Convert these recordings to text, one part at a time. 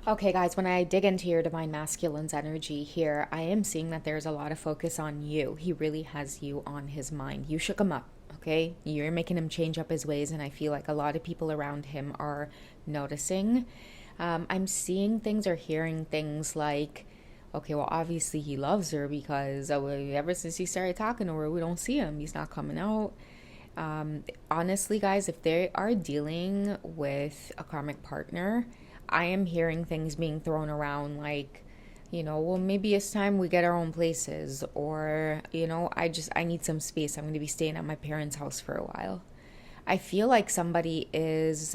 Okay, guys, when I dig into your divine masculine's energy here, I am seeing that there's a lot of focus on you. He really has you on his mind. You shook him up, okay? You're making him change up his ways, and I feel like a lot of people around him are noticing. I'm seeing things or hearing things like, okay, well, obviously he loves her because ever since he started talking to her, we don't see him. He's not coming out. Honestly, guys, if they are dealing with a karmic partner, I am hearing things being thrown around like, well, maybe it's time we get our own places, or, I need some space. I'm going to be staying at my parents' house for a while. I feel like somebody is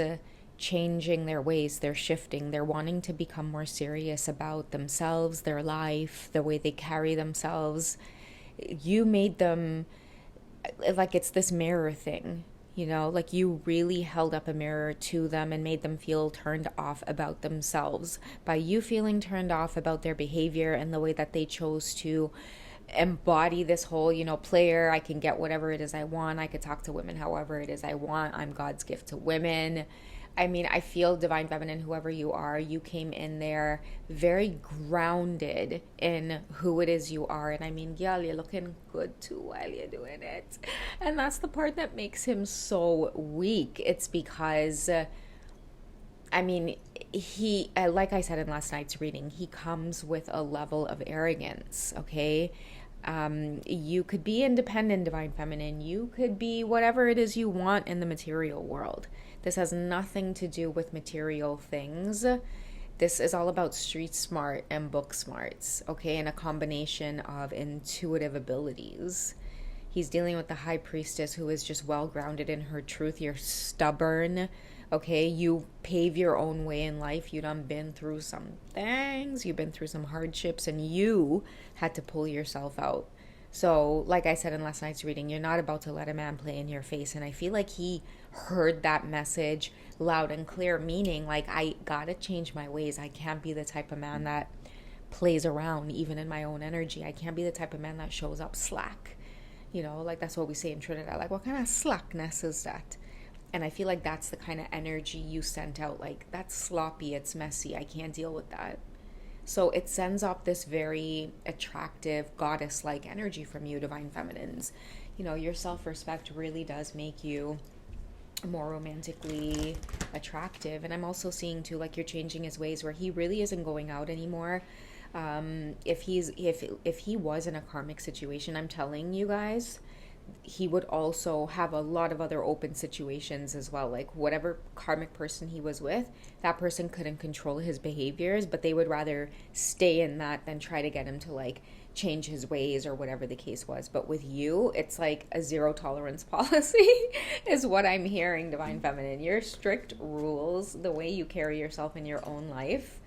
changing their ways, they're shifting, they're wanting to become more serious about themselves, their life, the way they carry themselves. You made them like it's this mirror thing, like you really held up a mirror to them and made them feel turned off about themselves. By you feeling turned off about their behavior and the way that they chose to embody this whole, player, I can get whatever it is I want, I could talk to women however it is I want, I'm God's gift to women. I mean, I feel divine feminine, whoever you are, you came in there very grounded in who it is you are. And I mean, girl, you're looking good too while you're doing it. And that's the part that makes him so weak. It's because, I mean, he, like I said in last night's reading, he comes with a level of arrogance, okay? You could be independent, divine feminine. You could be whatever it is you want in the material world. This has nothing to do with material things. This is all about street smart and book smarts, okay? And a combination of intuitive abilities. He's dealing with the high priestess who is just well grounded in her truth. You're stubborn, okay? You pave your own way in life. You done been through some things. You've been through some hardships, and you had to pull yourself out. So, like I said in last night's reading, you're not about to let a man play in your face. And I feel like he heard that message loud and clear, meaning like, I gotta change my ways. I can't be the type of man that plays around, even in my own energy. I can't be the type of man that shows up slack. Like that's what we say in Trinidad. Like, what kind of slackness is that? And I feel like that's the kind of energy you sent out. Like, that's sloppy, it's messy, I can't deal with that. So it sends off this very attractive goddess-like energy from you, divine feminines. Your self-respect really does make you more romantically attractive. And I'm also seeing too, like, you're changing his ways where he really isn't going out anymore. If he was in a karmic situation, I'm telling you guys, he would also have a lot of other open situations as well. Like, whatever karmic person he was with, that person couldn't control his behaviors, but they would rather stay in that than try to get him to like change his ways or whatever the case was. But with you, it's like a zero tolerance policy is what I'm hearing, divine feminine. Your strict rules, the way you carry yourself in your own life,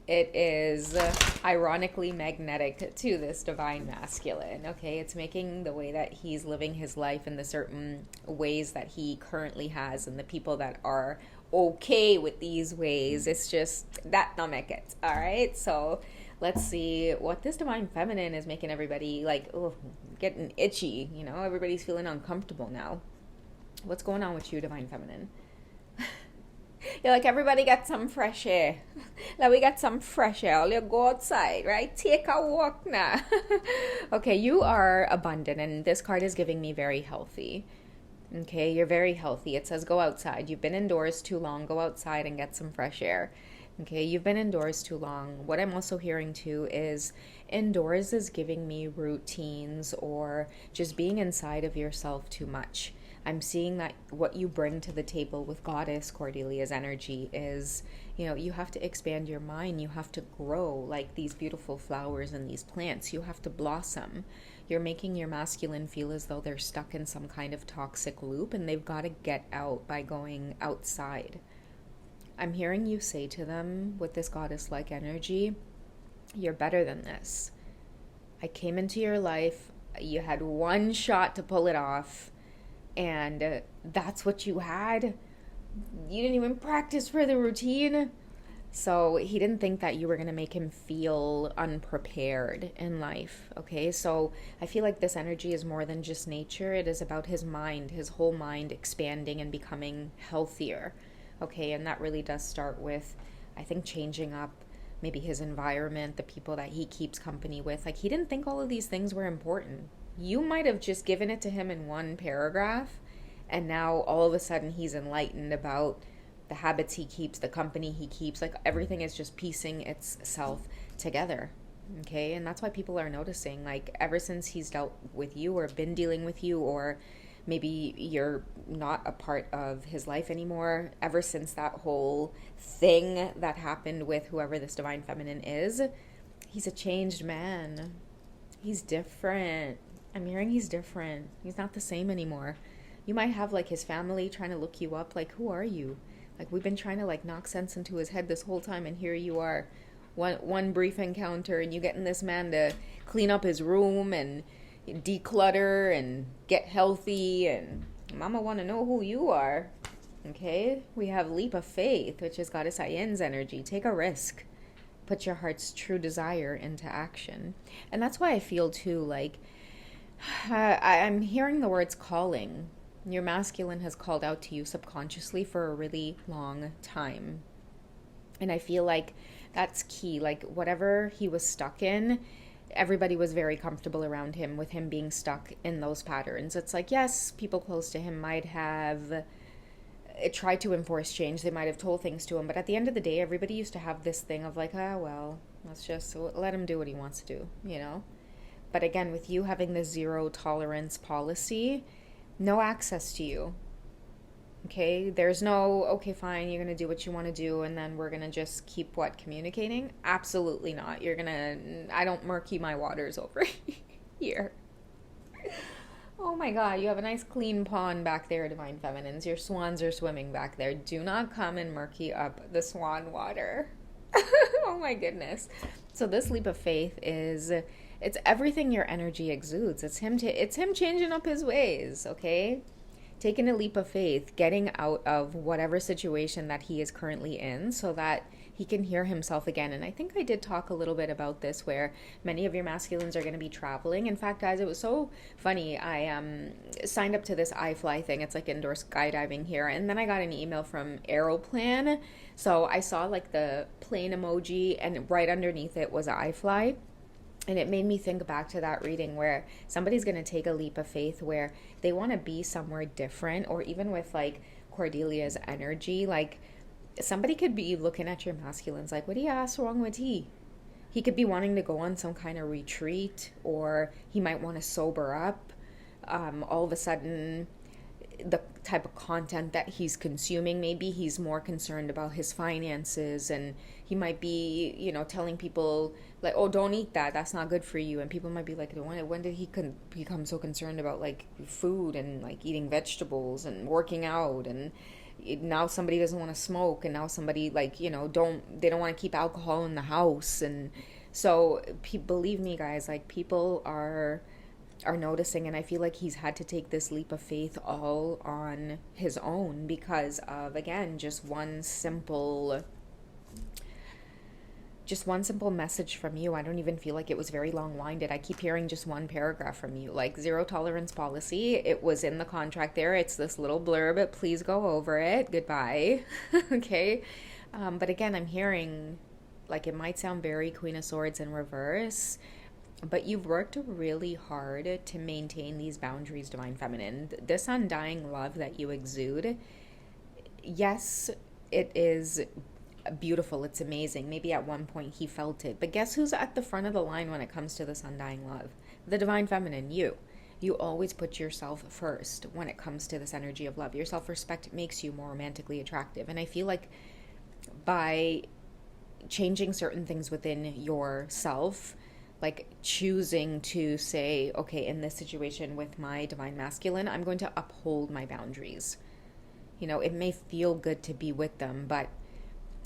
it is ironically magnetic to this divine masculine, okay? It's making the way that he's living his life in the certain ways that he currently has, and the people that are okay with these ways, it's just that don't make it, all right? So let's see what this divine feminine is making everybody like, oh, getting itchy, everybody's feeling uncomfortable now. What's going on with you, divine feminine? You're like, everybody get some fresh air. Like, we got some fresh air. You go outside, right? Take a walk now. Okay, you are abundant, and this card is giving me very healthy. Okay, you're very healthy. It says go outside. You've been indoors too long. Go outside and get some fresh air. Okay, you've been indoors too long. What I'm also hearing too is indoors is giving me routines or just being inside of yourself too much. I'm seeing that what you bring to the table with Goddess Cordelia's energy is, you have to expand your mind. You have to grow like these beautiful flowers and these plants. You have to blossom. You're making your masculine feel as though they're stuck in some kind of toxic loop and they've got to get out by going outside. I'm hearing you say to them with this goddess-like energy, you're better than this. I came into your life. You had one shot to pull it off. And that's what you had. You didn't even practice for the routine. So he didn't think that you were going to make him feel unprepared in life. Okay, so I feel like this energy is more than just nature. It is about his mind, his whole mind expanding and becoming healthier. Okay, and that really does start with, I think, changing up maybe his environment, the people that he keeps company with. Like, he didn't think all of these things were important. You might have just given it to him in one paragraph, and now all of a sudden he's enlightened about the habits he keeps, the company he keeps. Like, everything is just piecing itself together. Okay, and that's why people are noticing, like, ever since he's dealt with you or been dealing with you, or maybe you're not a part of his life anymore, ever since that whole thing that happened with whoever this divine feminine is, he's a changed man. He's different. I'm hearing he's different. He's not the same anymore. You might have like his family trying to look you up, like, who are you? Like, we've been trying to like knock sense into his head this whole time, and here you are, one brief encounter, and you getting this man to clean up his room and declutter and get healthy, and mama want to know who you are. Okay, we have leap of faith, which is goddess Ayen's energy. Take a risk, put your heart's true desire into action. And that's why I feel too, like, I'm hearing the words calling. Your masculine has called out to you subconsciously for a really long time, and I feel like that's key. Like, whatever he was stuck in, everybody was very comfortable around him with him being stuck in those patterns. It's like, yes, people close to him might have tried to enforce change. They might have told things to him. But at the end of the day, everybody used to have this thing of like, well, let's just let him do what he wants to do, you know? But again, with you having the zero tolerance policy, no access to you. Okay, there's no, okay, fine, you're going to do what you want to do, and then we're going to just keep communicating? Absolutely not. I don't murky my waters over here. Oh my God, you have a nice clean pond back there, divine feminines. Your swans are swimming back there. Do not come and murky up the swan water. Oh my goodness. So this leap of faith it's everything your energy exudes. It's him changing up his ways, okay? Taking a leap of faith, getting out of whatever situation that he is currently in so that he can hear himself again. And I think I did talk a little bit about this, where many of your masculines are going to be traveling. In fact, guys, it was so funny. I signed up to this iFly thing. It's like indoor skydiving here. And then I got an email from Aeroplan. So I saw like the plane emoji, and right underneath it was iFly. And it made me think back to that reading where somebody's going to take a leap of faith where they want to be somewhere different, or even with like Cordelia's energy, like somebody could be looking at your masculines like, what do you ask wrong with he? He could be wanting to go on some kind of retreat, or he might want to sober up. All of a sudden, the type of content that he's consuming, maybe he's more concerned about his finances, and he might be, telling people like, oh, don't eat that, that's not good for you. And people might be like, when did he become so concerned about like food and like eating vegetables and working out, and now somebody doesn't want to smoke, and now somebody like, they don't want to keep alcohol in the house. And so believe me, guys, like, people are noticing, and I feel like he's had to take this leap of faith all on his own because of, again, just one simple message from you. I don't even feel like it was very long-winded. I keep hearing just one paragraph from you, like zero tolerance policy. It was in the contract there. It's this little blurb. Please go over it. Goodbye. Okay. But again, I'm hearing, like, it might sound very Queen of Swords in reverse, but you've worked really hard to maintain these boundaries, divine feminine. This undying love that you exude, yes, it is beautiful, it's amazing. Maybe at one point he felt it, but guess who's at the front of the line when it comes to this undying love? The divine feminine. You always put yourself first when it comes to this energy of love. Your self-respect makes you more romantically attractive, and I feel like by changing certain things within yourself, like choosing to say, okay, in this situation with my divine masculine, I'm going to uphold my boundaries. It may feel good to be with them, but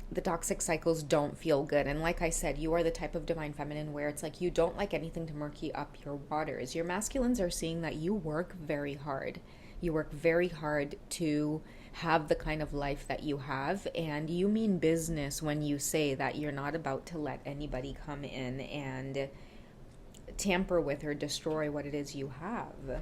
the toxic cycles don't feel good. And like I said, you are the type of divine feminine where it's like you don't like anything to murky up your waters. Your masculines are seeing that you work very hard. You work very hard to have the kind of life that you have, and you mean business when you say that you're not about to let anybody come in and tamper with or destroy what it is you have.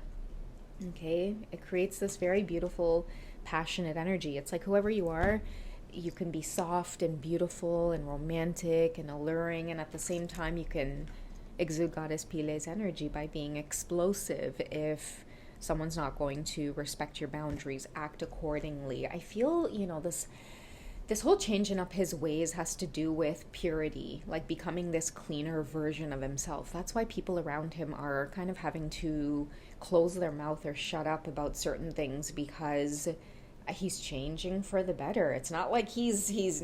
Okay? It creates this very beautiful, passionate energy. It's like whoever you are, you can be soft and beautiful and romantic and alluring, and at the same time you can exude goddess Pile's energy by being explosive if someone's not going to respect your boundaries, act accordingly. I feel, this whole changing up his ways has to do with purity, like becoming this cleaner version of himself. That's why people around him are kind of having to close their mouth or shut up about certain things, because he's changing for the better. It's not like it's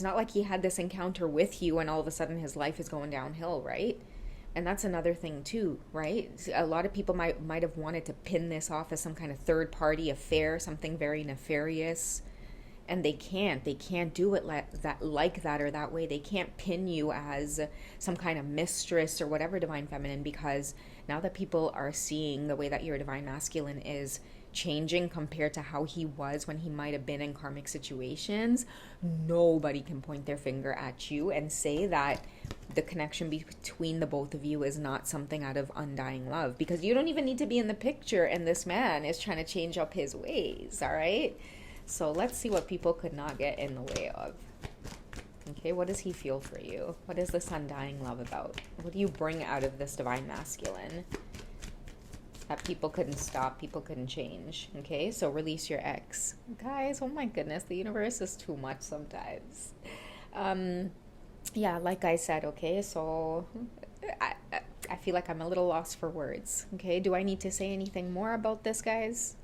not like he had this encounter with you and all of a sudden his life is going downhill, right? And that's another thing too, right? A lot of people might have wanted to pin this off as some kind of third party affair, something very nefarious, and they can't do it like that or that way. They can't pin you as some kind of mistress or whatever, divine feminine, because now that people are seeing the way that your divine masculine is changing compared to how he was when he might have been in karmic situations, nobody can point their finger at you and say that the connection between the both of you is not something out of undying love, because you don't even need to be in the picture and this man is trying to change up his ways. All right, so let's see what people could not get in the way of. Okay, what does he feel for you? What is this undying love about? What do you bring out of this divine masculine that people couldn't stop, people couldn't change? Okay, so release your ex. Guys, oh my goodness, the universe is too much sometimes. Yeah, like I said, okay, so I feel like I'm a little lost for words. Okay, do I need to say anything more about this, guys?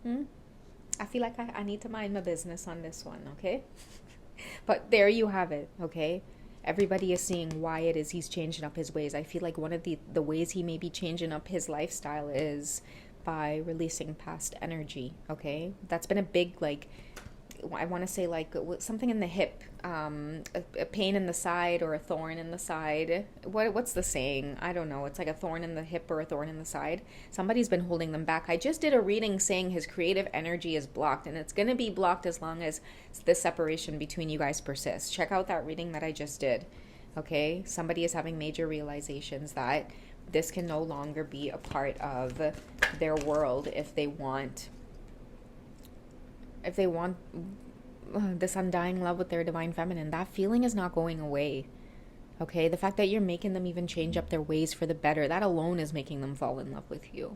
I feel like I need to mind my business on this one, okay? But there you have it, okay? Everybody is seeing why it is he's changing up his ways. I feel like one of the ways he may be changing up his lifestyle is by releasing past energy, okay? That's been a big, like, I want to say like something in the hip, a pain in the side or a thorn in the side. What's the saying? I don't know. It's like a thorn in the hip or a thorn in the side. Somebody's been holding them back. I just did a reading saying his creative energy is blocked, and it's going to be blocked as long as the separation between you guys persists. Check out that reading that I just did. Okay? Somebody is having major realizations that this can no longer be a part of their world if they want this undying love with their divine feminine. That feeling is not going away. Okay, the fact that you're making them even change up their ways for the better, that alone is making them fall in love with you.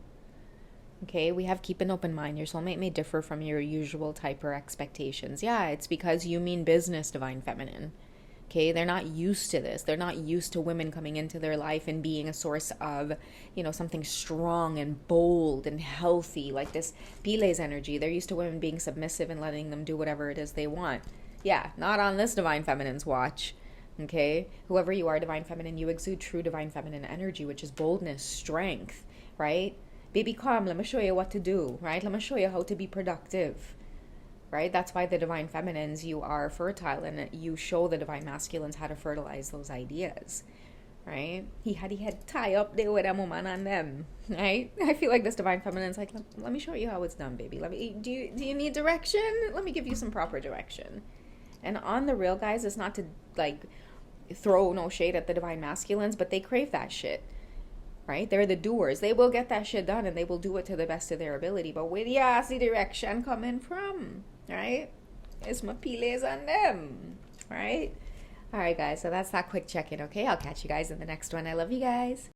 Okay, we have keep an open mind. Your soulmate may differ from your usual type or expectations. Yeah, it's because you mean business, divine feminine. Okay, they're not used to this. They're not used to women coming into their life and being a source of, something strong and bold and healthy, like this Pile's energy. They're used to women being submissive and letting them do whatever it is they want. Yeah, not on this divine feminine's watch. Okay, whoever you are, divine feminine, you exude true divine feminine energy, which is boldness, strength, right? Baby, come, let me show you what to do, right? Let me show you how to be productive. Right? That's why the divine feminines, you are fertile, and you show the divine masculines how to fertilize those ideas. Right? He had tie up there with a woman and them. Right? I feel like this divine feminine's like, let me show you how it's done, baby. Do you need direction? Let me give you some proper direction. And on the real, guys, it's not to like throw no shade at the divine masculines, but they crave that shit. Right? They're the doers. They will get that shit done and they will do it to the best of their ability. But where the ass the direction coming from? Right? It's my Piles on them. Right? All right, guys. So that's that quick check-in, okay? I'll catch you guys in the next one. I love you guys.